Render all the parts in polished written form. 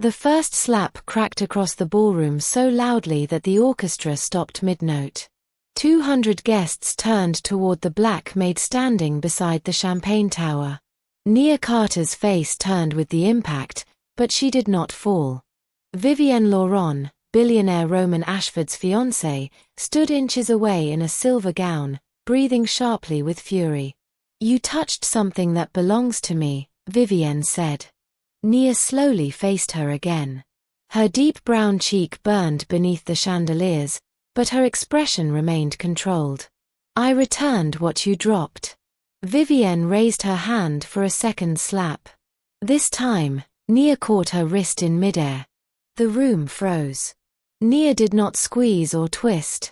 The first slap cracked across the ballroom so loudly that the orchestra stopped mid-note. 200 guests turned toward the black maid standing beside the champagne tower. Nia Carter's face turned with the impact, but she did not fall. Vivienne Laurent, billionaire Roman Ashford's fiancée, stood inches away in a silver gown, breathing sharply with fury. "You touched something that belongs to me," Vivienne said. Nia slowly faced her again. Her deep brown cheek burned beneath the chandeliers, but her expression remained controlled. "I returned what you dropped." Vivienne raised her hand for a second slap. This time, Nia caught her wrist in midair. The room froze. Nia did not squeeze or twist.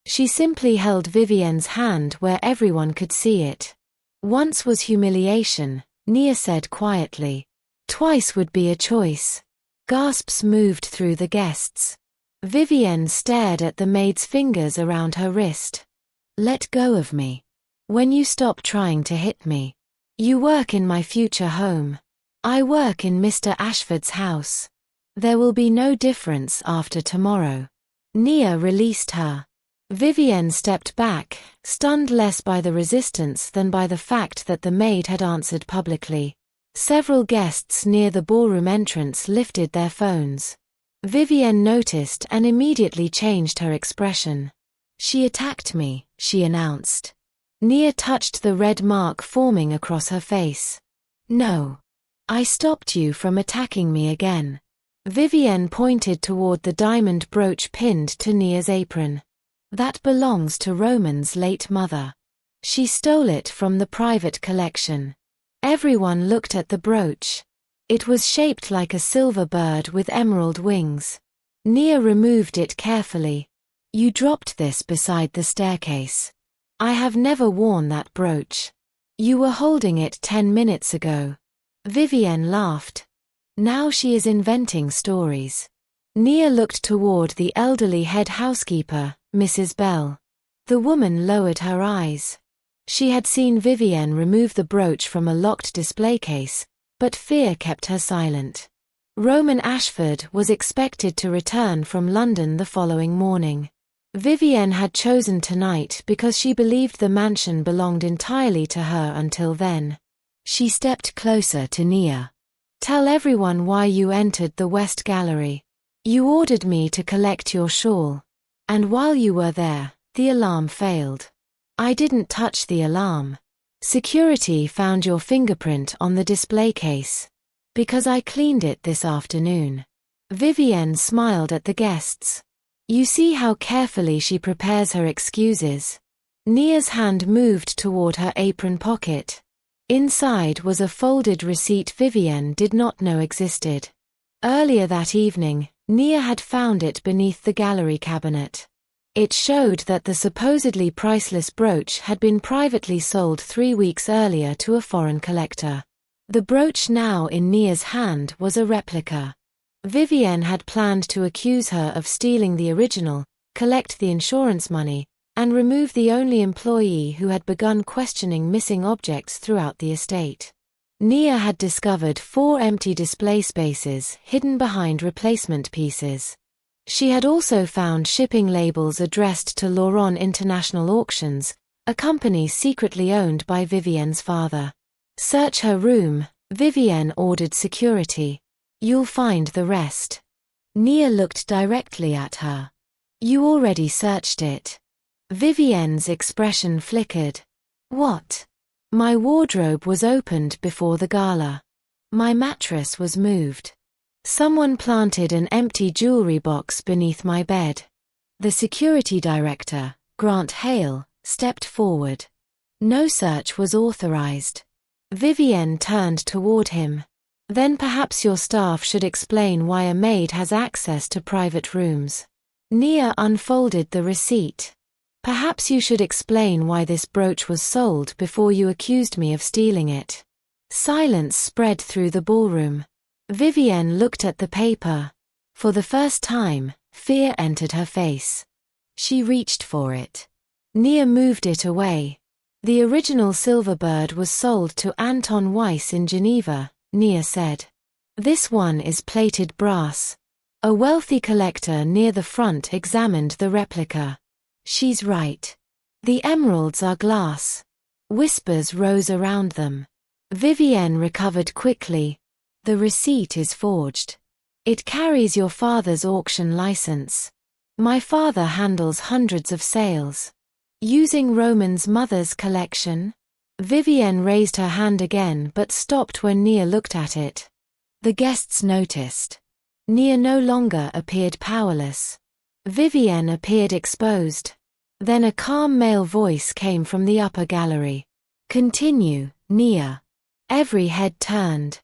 She simply held Vivienne's hand where everyone could see it. "Once was humiliation," Nia said quietly. "Twice would be a choice." Gasps moved through the guests. Vivienne stared at the maid's fingers around her wrist. "Let go of me. When you stop trying to hit me. You work in my future home. I work in Mr. Ashford's house. There will be no difference after tomorrow." Nia released her. Vivienne stepped back, stunned less by the resistance than by the fact that the maid had answered publicly. Several guests near the ballroom entrance lifted their phones. Vivienne noticed and immediately changed her expression. "She attacked me," she announced. Nia touched the red mark forming across her face. "No. I stopped you from attacking me again." Vivienne pointed toward the diamond brooch pinned to Nia's apron. "That belongs to Roman's late mother. She stole it from the private collection." Everyone looked at the brooch. It was shaped like a silver bird with emerald wings. Nia removed it carefully. "You dropped this beside the staircase. I have never worn that brooch. You were holding it 10 minutes ago." Vivienne laughed. Now she is inventing stories. Nia looked toward the elderly head housekeeper, Mrs. Bell. The woman lowered her eyes. She had seen Vivienne remove the brooch from a locked display case, but fear kept her silent. Roman Ashford was expected to return from London the following morning. Vivienne had chosen tonight because she believed the mansion belonged entirely to her until then. She stepped closer to Nia. "Tell everyone why you entered the West Gallery. You ordered me to collect your shawl. And while you were there, the alarm failed. I didn't touch the alarm. Security found your fingerprint on the display case. Because I cleaned it this afternoon." Vivienne smiled at the guests. You see how carefully she prepares her excuses. Nia's hand moved toward her apron pocket. Inside was a folded receipt Vivienne did not know existed. Earlier that evening, Nia had found it beneath the gallery cabinet. It showed that the supposedly priceless brooch had been privately sold 3 weeks earlier to a foreign collector. The brooch now in Nia's hand was a replica. Vivienne had planned to accuse her of stealing the original, collect the insurance money, and remove the only employee who had begun questioning missing objects throughout the estate. Nia had discovered 4 empty display spaces hidden behind replacement pieces. She had also found shipping labels addressed to Laurent International Auctions, a company secretly owned by Vivienne's father. "Search her room," Vivienne ordered security. "You'll find the rest." Nia looked directly at her. "You already searched it." Vivienne's expression flickered. "What?" "My wardrobe was opened before the gala. My mattress was moved. Someone planted an empty jewelry box beneath my bed." The security director, Grant Hale, stepped forward. "No search was authorized." Vivienne turned toward him. "Then perhaps your staff should explain why a maid has access to private rooms." Nia unfolded the receipt. "Perhaps you should explain why this brooch was sold before you accused me of stealing it." Silence spread through the ballroom. Vivienne looked at the paper. For the first time, fear entered her face. She reached for it. Nia moved it away. "The original silver bird was sold to Anton Weiss in Geneva," Nia said. This one is plated brass. A wealthy collector near the front examined the replica. She's right. The emeralds are glass. Whispers rose around them. Vivienne recovered quickly. The receipt is forged. It carries your father's auction license. My father handles hundreds of sales. Using Roman's mother's collection? Vivienne raised her hand again but stopped when Nia looked at it. The guests noticed. Nia no longer appeared powerless. Vivienne appeared exposed. Then a calm male voice came from the upper gallery. Continue, Nia. Every head turned.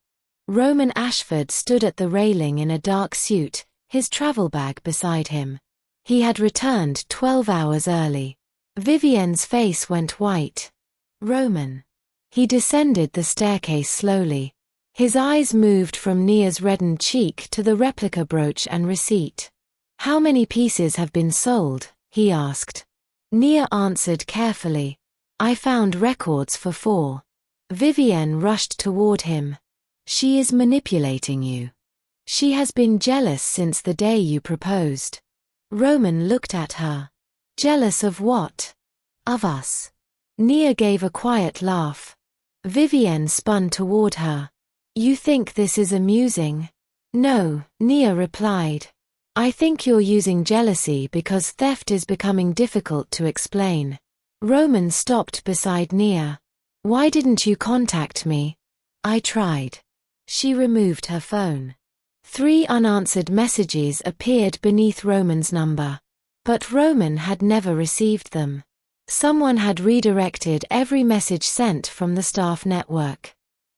Roman Ashford stood at the railing in a dark suit, his travel bag beside him. He had returned 12 hours early. Vivienne's face went white. Roman. He descended the staircase slowly. His eyes moved from Nia's reddened cheek to the replica brooch and receipt. How many pieces have been sold? He asked. Nia answered carefully. I found records for 4. Vivienne rushed toward him. She is manipulating you. She has been jealous since the day you proposed. Roman looked at her. Jealous of what? Of us. Nia gave a quiet laugh. Vivienne spun toward her. You think this is amusing? No, Nia replied. I think you're using jealousy because theft is becoming difficult to explain. Roman stopped beside Nia. Why didn't you contact me? I tried. She removed her phone. 3 unanswered messages appeared beneath Roman's number. But Roman had never received them. Someone had redirected every message sent from the staff network.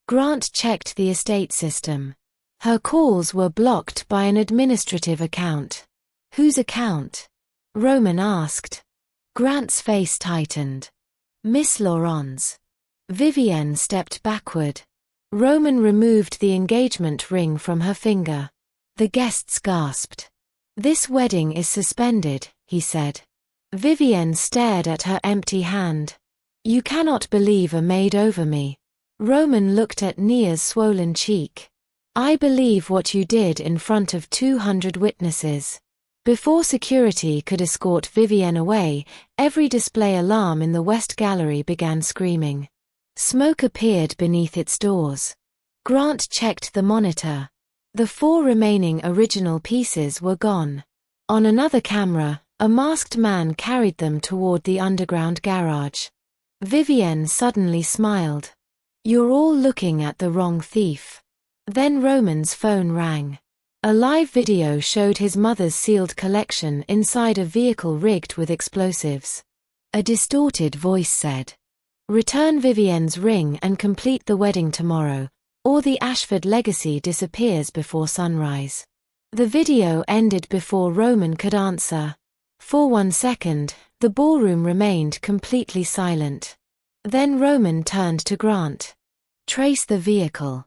Grant checked the estate system. Her calls were blocked by an administrative account. Whose account? Roman asked. Grant's face tightened. Miss Laurent's. Vivienne stepped backward. Roman removed the engagement ring from her finger. The guests gasped. This wedding is suspended, he said. Vivienne stared at her empty hand. You cannot believe a maid over me. Roman looked at Nia's swollen cheek. I believe what you did in front of 200 witnesses. Before security could escort Vivienne away, every display alarm in the West Gallery began screaming. Smoke appeared beneath its doors. Grant checked the monitor. The 4 remaining original pieces were gone. On another camera, a masked man carried them toward the underground garage. Vivienne suddenly smiled. You're all looking at the wrong thief. Then Roman's phone rang. A live video showed his mother's sealed collection inside a vehicle rigged with explosives. A distorted voice said, Return Vivienne's ring and complete the wedding tomorrow, or the Ashford legacy disappears before sunrise. The video ended before Roman could answer. For 1 second, the ballroom remained completely silent. Then Roman turned to Grant. Trace the vehicle.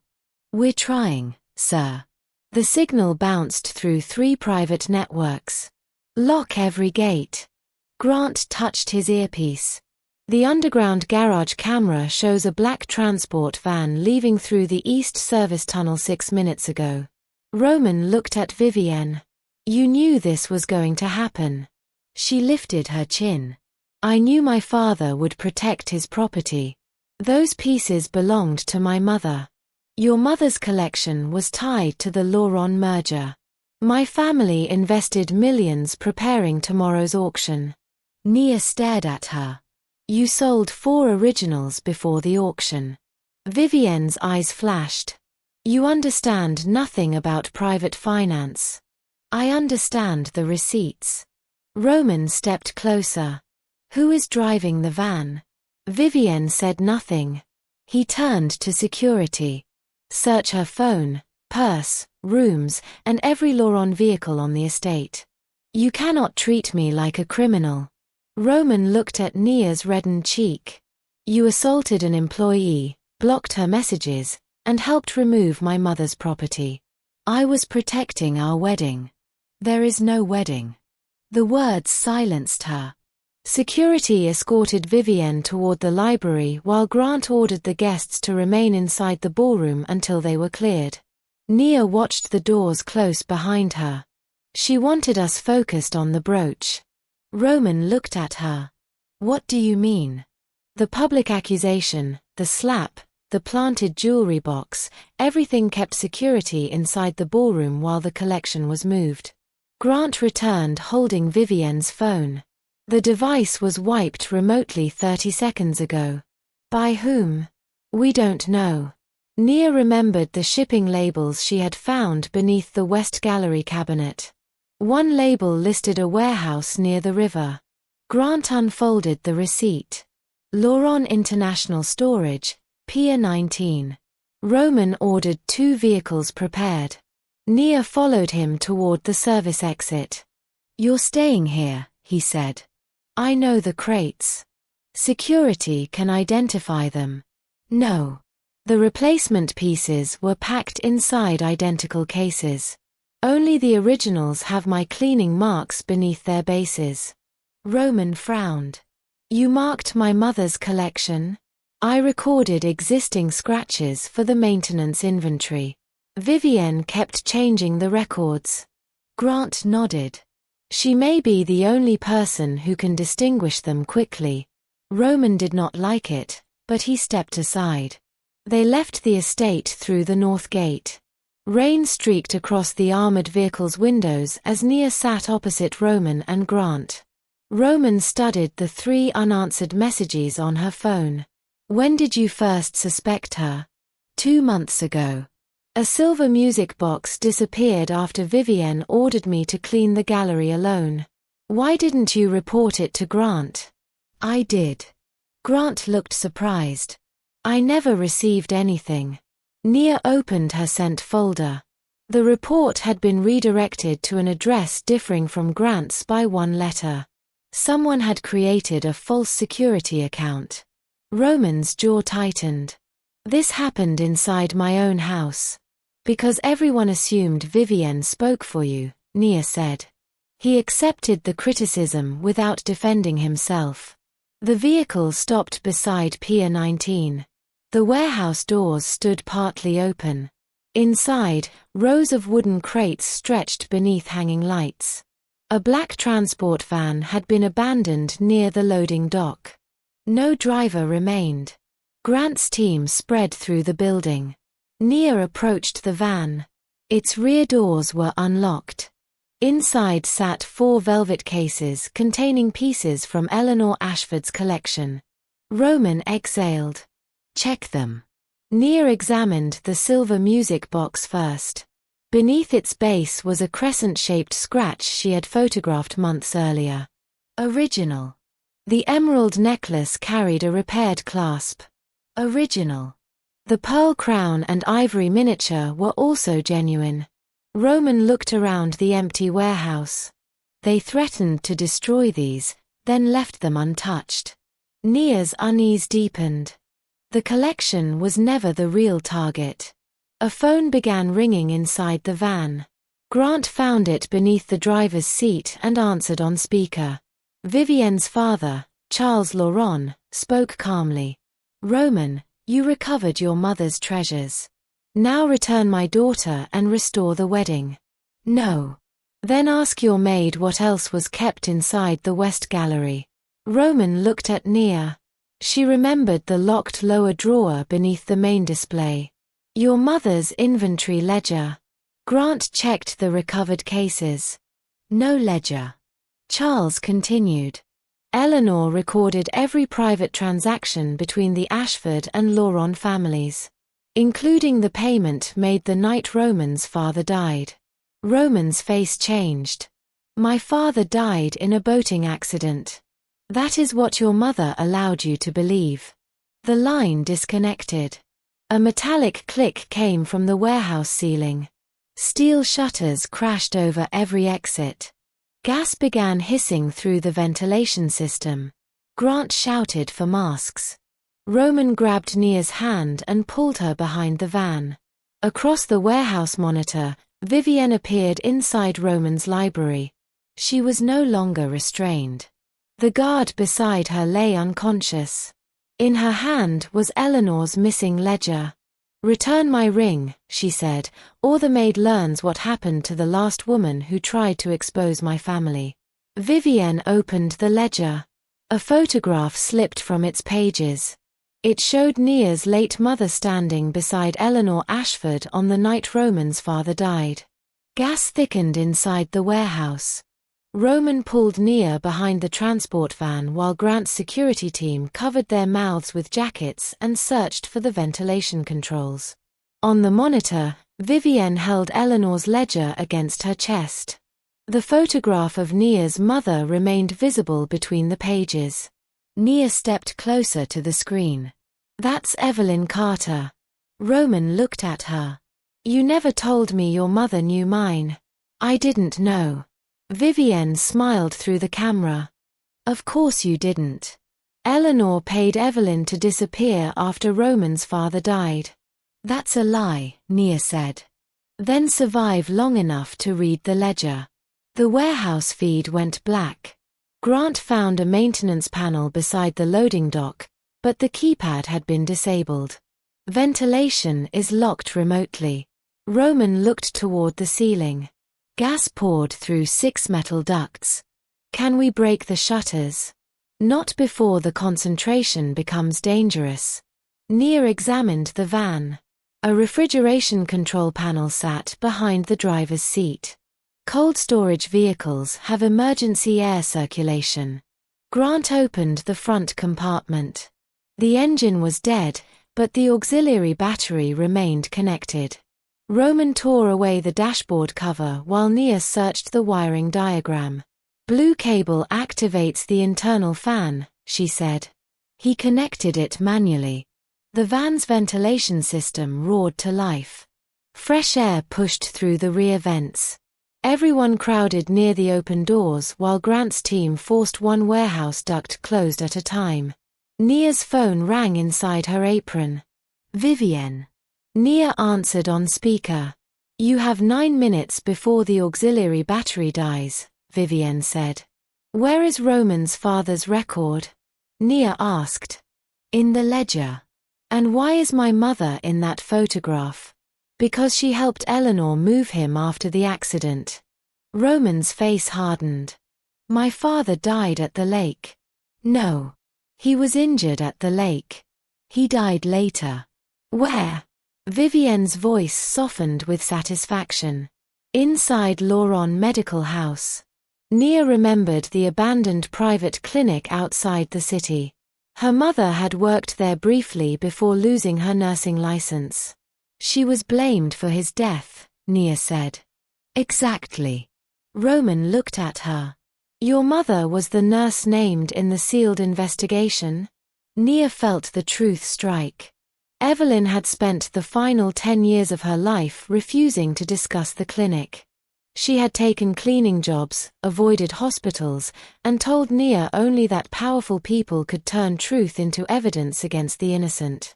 We're trying, sir. The signal bounced through 3 private networks. Lock every gate. Grant touched his earpiece. The underground garage camera shows a black transport van leaving through the East Service Tunnel 6 minutes ago. Roman looked at Vivienne. You knew this was going to happen. She lifted her chin. I knew my father would protect his property. Those pieces belonged to my mother. Your mother's collection was tied to the Laurent merger. My family invested millions preparing tomorrow's auction. Nia stared at her. You sold 4 originals before the auction. Vivienne's eyes flashed. You understand nothing about private finance. I understand the receipts. Roman stepped closer. Who is driving the van? Vivienne said nothing. He turned to security. Search her phone, purse, rooms, and every Laurent vehicle on the estate. You cannot treat me like a criminal. Roman looked at Nia's reddened cheek. You assaulted an employee, blocked her messages, and helped remove my mother's property. I was protecting our wedding. There is no wedding. The words silenced her. Security escorted Vivienne toward the library while Grant ordered the guests to remain inside the ballroom until they were cleared. Nia watched the doors close behind her. She wanted us focused on the brooch. Roman looked at her. What do you mean? The public accusation, the slap, the planted jewelry box, everything kept security inside the ballroom while the collection was moved. Grant returned holding Vivienne's phone. The device was wiped remotely 30 seconds ago. By whom? We don't know. Nia remembered the shipping labels she had found beneath the West Gallery cabinet. One label listed a warehouse near the river. Grant unfolded the receipt. Laurent International Storage, Pier 19. Roman ordered 2 vehicles prepared. Nia followed him toward the service exit. You're staying here, he said. I know the crates. Security can identify them. No. The replacement pieces were packed inside identical cases. Only the originals have my cleaning marks beneath their bases. Roman frowned. You marked my mother's collection? I recorded existing scratches for the maintenance inventory. Vivienne kept changing the records. Grant nodded. She may be the only person who can distinguish them quickly. Roman did not like it, but he stepped aside. They left the estate through the north gate. Rain streaked across the armored vehicle's windows as Nia sat opposite Roman and Grant. Roman studied the 3 unanswered messages on her phone. When did you first suspect her? 2 months ago. A silver music box disappeared after Vivienne ordered me to clean the gallery alone. Why didn't you report it to Grant? I did. Grant looked surprised. I never received anything. Nia opened her sent folder. The report had been redirected to an address differing from Grant's by 1 letter. Someone had created a false security account. Roman's jaw tightened. This happened inside my own house. Because everyone assumed Vivienne spoke for you, Nia said. He accepted the criticism without defending himself. The vehicle stopped beside Pier 19. The warehouse doors stood partly open. Inside, rows of wooden crates stretched beneath hanging lights. A black transport van had been abandoned near the loading dock. No driver remained. Grant's team spread through the building. Nia approached the van. Its rear doors were unlocked. Inside sat 4 velvet cases containing pieces from Roman Ashford's collection. Roman exhaled. Check them. Nia examined the silver music box first. Beneath its base was a crescent-shaped scratch she had photographed months earlier. Original. The emerald necklace carried a repaired clasp. Original. The pearl crown and ivory miniature were also genuine. Roman looked around the empty warehouse. They threatened to destroy these, then left them untouched. Nia's unease deepened. The collection was never the real target. A phone began ringing inside the van. Grant found it beneath the driver's seat and answered on speaker. Vivienne's father, Charles Laurent, spoke calmly. Roman, you recovered your mother's treasures. Now return my daughter and restore the wedding. No. Then ask your maid what else was kept inside the West Gallery. Roman looked at Nia. She remembered the locked lower drawer beneath the main display. Your mother's inventory ledger. Grant checked the recovered cases. No ledger. Charles continued. Eleanor recorded every private transaction between the Ashford and Laurent families, including the payment made the night Roman's father died. Roman's face changed. My father died in a boating accident. That is what your mother allowed you to believe. The line disconnected. A metallic click came from the warehouse ceiling. Steel shutters crashed over every exit. Gas began hissing through the ventilation system. Grant shouted for masks. Roman grabbed Nia's hand and pulled her behind the van. Across the warehouse monitor, Vivienne appeared inside Roman's library. She was no longer restrained. The guard beside her lay unconscious. In her hand was Eleanor's missing ledger. "Return my ring," she said, "or the maid learns what happened to the last woman who tried to expose my family." Vivienne opened the ledger. A photograph slipped from its pages. It showed Nia's late mother standing beside Eleanor Ashford on the night Roman's father died. Gas thickened inside the warehouse. Roman pulled Nia behind the transport van while Grant's security team covered their mouths with jackets and searched for the ventilation controls. On the monitor, Vivienne held Eleanor's ledger against her chest. The photograph of Nia's mother remained visible between the pages. Nia stepped closer to the screen. "That's Evelyn Carter." Roman looked at her. "You never told me your mother knew mine." "I didn't know." Vivienne smiled through the camera. "Of course you didn't. Eleanor paid Evelyn to disappear after Roman's father died." "That's a lie," Nia said. "Then survive long enough to read the ledger." The warehouse feed went black. Grant found a maintenance panel beside the loading dock, but the keypad had been disabled. "Ventilation is locked remotely." Roman looked toward the ceiling. Gas poured through 6 metal ducts. "Can we break the shutters?" "Not before the concentration becomes dangerous." Nia examined the van. A refrigeration control panel sat behind the driver's seat. Cold storage vehicles have emergency air circulation. Grant opened the front compartment. The engine was dead, but the auxiliary battery remained connected. Roman tore away the dashboard cover while Nia searched the wiring diagram. "Blue cable activates the internal fan," she said. He connected it manually. The van's ventilation system roared to life. Fresh air pushed through the rear vents. Everyone crowded near the open doors while Grant's team forced one warehouse duct closed at a time. Nia's phone rang inside her apron. "Vivienne." Nia answered on speaker. "You have 9 minutes before the auxiliary battery dies," Vivienne said. "Where is Roman's father's record?" Nia asked. "In the ledger." "And why is my mother in that photograph?" "Because she helped Eleanor move him after the accident." Roman's face hardened. "My father died at the lake." "No. He was injured at the lake. He died later." "Where?" Vivienne's voice softened with satisfaction. "Inside Lauron Medical House." Nia remembered the abandoned private clinic outside the city. Her mother had worked there briefly before losing her nursing license. "She was blamed for his death," Nia said. "Exactly." Roman looked at her. "Your mother was the nurse named in the sealed investigation?" Nia felt the truth strike. Evelyn had spent the final 10 years of her life refusing to discuss the clinic. She had taken cleaning jobs, avoided hospitals, and told Nia only that powerful people could turn truth into evidence against the innocent.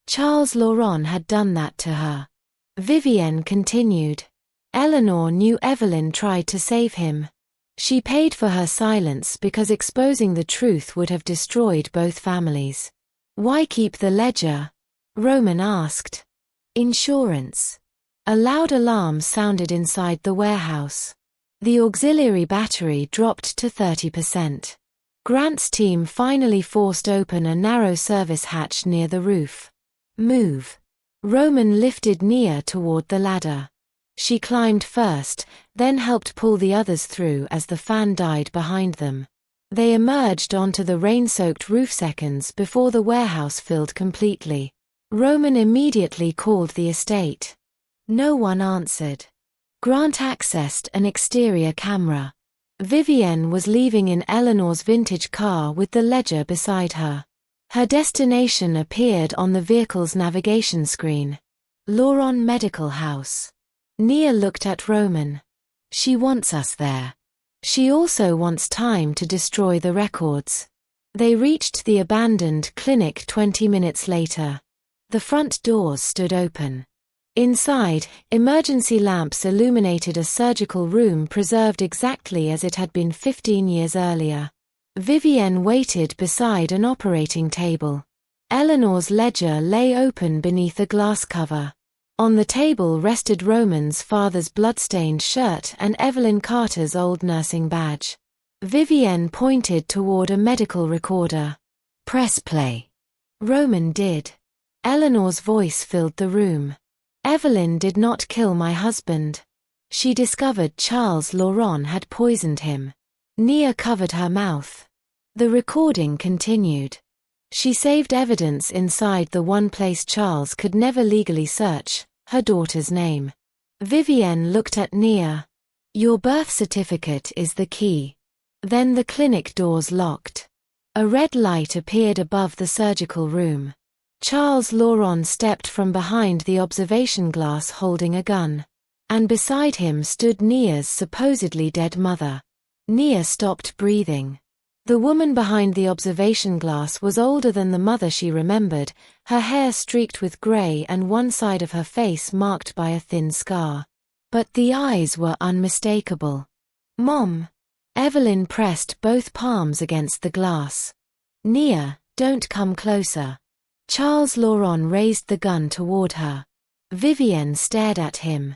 Charles Lauron had done that to her. Vivienne continued. "Eleanor knew Evelyn tried to save him. She paid for her silence because exposing the truth would have destroyed both families." "Why keep the ledger?" Roman asked. "Insurance." A loud alarm sounded inside the warehouse. The auxiliary battery dropped to 30%. Grant's team finally forced open a narrow service hatch near the roof. "Move." Roman lifted Nia toward the ladder. She climbed first, then helped pull the others through as the fan died behind them. They emerged onto the rain-soaked roof seconds before the warehouse filled completely. Roman immediately called the estate. No one answered. Grant accessed an exterior camera. Vivienne was leaving in Eleanor's vintage car with the ledger beside her. Her destination appeared on the vehicle's navigation screen. Lauron Medical House. Nia looked at Roman. "She wants us there. She also wants time to destroy the records." They reached the abandoned clinic 20 minutes later. The front doors stood open. Inside, emergency lamps illuminated a surgical room preserved exactly as it had been 15 years earlier. Vivienne waited beside an operating table. Eleanor's ledger lay open beneath a glass cover. On the table rested Roman's father's bloodstained shirt and Evelyn Carter's old nursing badge. Vivienne pointed toward a medical recorder. "Press play." Roman did. Eleanor's voice filled the room. "Evelyn did not kill my husband. She discovered Charles Laurent had poisoned him." Nia covered her mouth. The recording continued. "She saved evidence inside the one place Charles could never legally search, her daughter's name." Vivienne looked at Nia. "Your birth certificate is the key." Then the clinic doors locked. A red light appeared above the surgical room. Charles Laurent stepped from behind the observation glass holding a gun. And beside him stood Nia's supposedly dead mother. Nia stopped breathing. The woman behind the observation glass was older than the mother she remembered, her hair streaked with gray and one side of her face marked by a thin scar. But the eyes were unmistakable. "Mom." Evelyn pressed both palms against the glass. "Nia, don't come closer." Charles Laurent raised the gun toward her. Vivienne stared at him.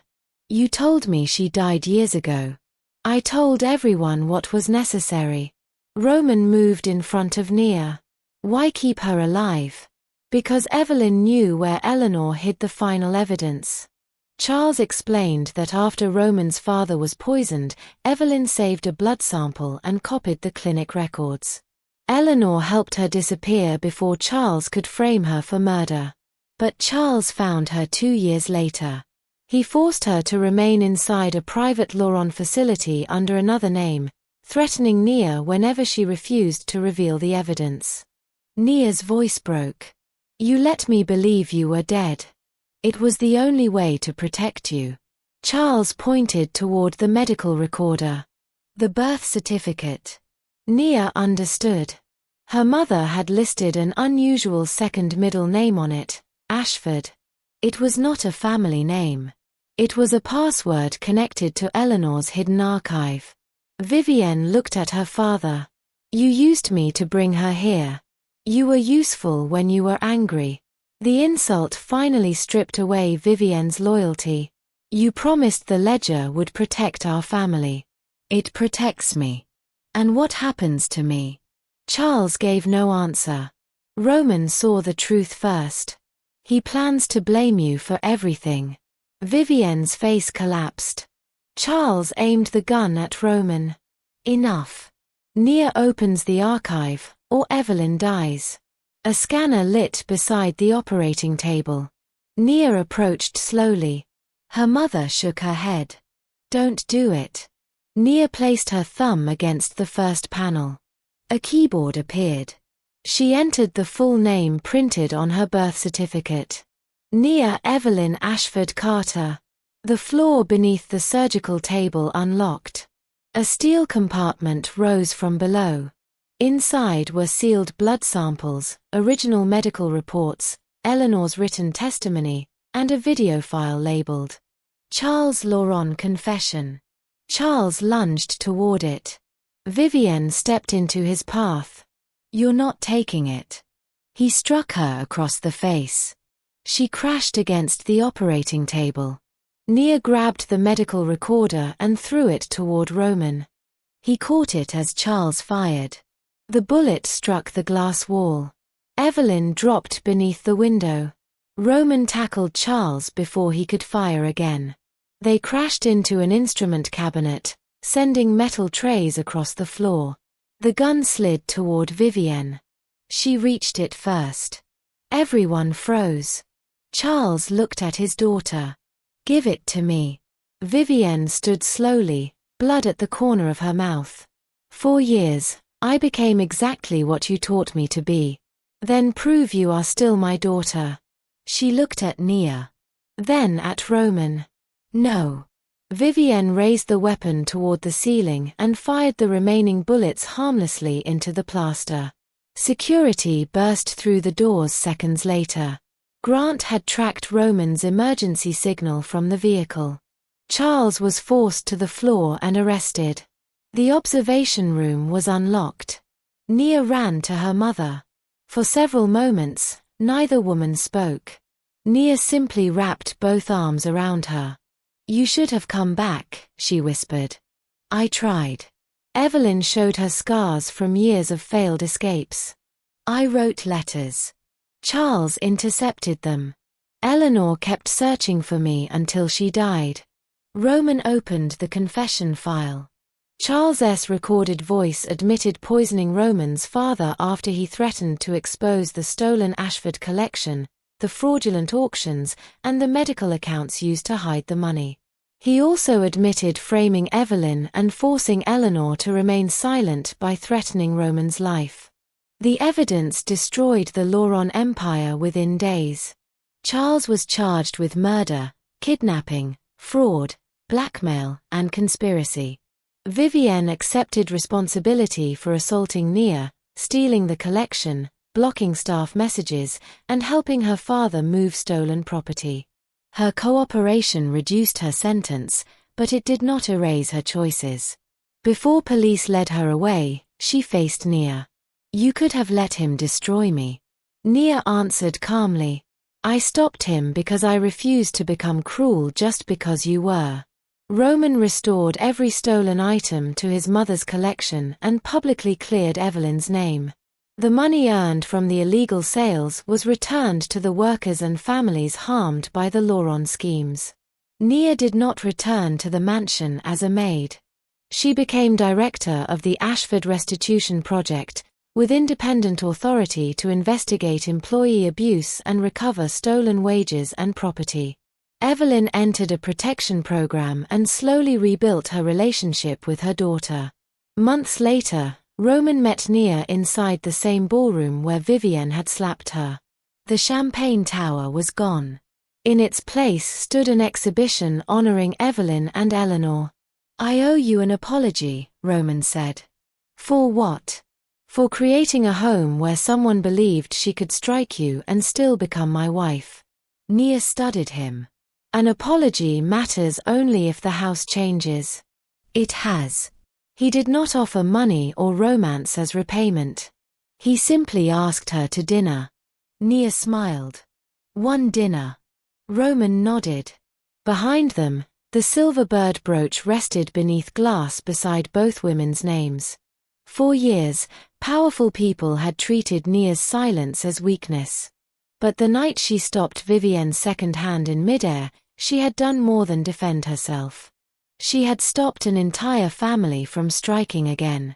"You told me she died years ago." "I told everyone what was necessary." Roman moved in front of Nia. "Why keep her alive?" "Because Evelyn knew where Eleanor hid the final evidence." Charles explained that after Roman's father was poisoned, Evelyn saved a blood sample and copied the clinic records. Eleanor helped her disappear before Charles could frame her for murder. But Charles found her 2 years later. He forced her to remain inside a private Laurent facility under another name, threatening Nia whenever she refused to reveal the evidence. Nia's voice broke. "You let me believe you were dead. It was the only way to protect you." Charles pointed toward the medical recorder. "The birth certificate." Nia understood. Her mother had listed an unusual second middle name on it, Ashford. It was not a family name. It was a password connected to Eleanor's hidden archive. Vivienne looked at her father. "You used me to bring her here. You were useful when you were angry." The insult finally stripped away Vivienne's loyalty. "You promised the ledger would protect our family." "It protects me." "And what happens to me?" Charles gave no answer. Roman saw the truth first. "He plans to blame you for everything." Vivienne's face collapsed. Charles aimed the gun at Roman. "Enough. Nia opens the archive, or Evelyn dies." A scanner lit beside the operating table. Nia approached slowly. Her mother shook her head. "Don't do it." Nia placed her thumb against the first panel. A keyboard appeared. She entered the full name printed on her birth certificate. Nia Evelyn Ashford Carter. The floor beneath the surgical table unlocked. A steel compartment rose from below. Inside were sealed blood samples, original medical reports, Eleanor's written testimony, and a video file labeled Charles Laurent Confession. Charles lunged toward it. Vivienne stepped into his path. "You're not taking it." He struck her across the face. She crashed against the operating table. Nia grabbed the medical recorder and threw it toward Roman. He caught it as Charles fired. The bullet struck the glass wall. Evelyn dropped beneath the window. Roman tackled Charles before he could fire again. They crashed into an instrument cabinet, sending metal trays across the floor. The gun slid toward Vivienne. She reached it first. Everyone froze. Charles looked at his daughter. "Give it to me." Vivienne stood slowly, blood at the corner of her mouth. "4 years, I became exactly what you taught me to be. Then prove you are still my daughter." She looked at Nia. Then at Roman. "No." Vivienne raised the weapon toward the ceiling and fired the remaining bullets harmlessly into the plaster. Security burst through the doors seconds later. Grant had tracked Roman's emergency signal from the vehicle. Charles was forced to the floor and arrested. The observation room was unlocked. Nia ran to her mother. For several moments, neither woman spoke. Nia simply wrapped both arms around her. "You should have come back," she whispered. "I tried." Evelyn showed her scars from years of failed escapes. "I wrote letters. Charles intercepted them. Eleanor kept searching for me until she died." Roman opened the confession file. Charles's recorded voice admitted poisoning Roman's father after he threatened to expose the stolen Ashford collection, the fraudulent auctions, and the medical accounts used to hide the money. He also admitted framing Evelyn and forcing Eleanor to remain silent by threatening Roman's life. The evidence destroyed the Lauron empire within days. Charles was charged with murder, kidnapping, fraud, blackmail, and conspiracy. Vivienne accepted responsibility for assaulting Nia, stealing the collection, blocking staff messages, and helping her father move stolen property. Her cooperation reduced her sentence, but it did not erase her choices. Before police led her away, she faced Nia. "You could have let him destroy me." Nia answered calmly. "I stopped him because I refused to become cruel just because you were." Roman restored every stolen item to his mother's collection and publicly cleared Evelyn's name. The money earned from the illegal sales was returned to the workers and families harmed by the Lauron schemes. Nia did not return to the mansion as a maid. She became director of the Ashford Restitution Project, with independent authority to investigate employee abuse and recover stolen wages and property. Evelyn entered a protection program and slowly rebuilt her relationship with her daughter. Months later, Roman met Nia inside the same ballroom where Vivienne had slapped her. The champagne tower was gone. In its place stood an exhibition honoring Evelyn and Eleanor. "I owe you an apology," Roman said. "For what?" "For creating a home where someone believed she could strike you and still become my wife." Nia studied him. "An apology matters only if the house changes." "It has." He did not offer money or romance as repayment. He simply asked her to dinner. Nia smiled. "One dinner." Roman nodded. Behind them, the silver bird brooch rested beneath glass beside both women's names. For years, powerful people had treated Nia's silence as weakness. But the night she stopped Vivienne's second hand in Midair, she had done more than defend herself. She had stopped an entire family from striking again.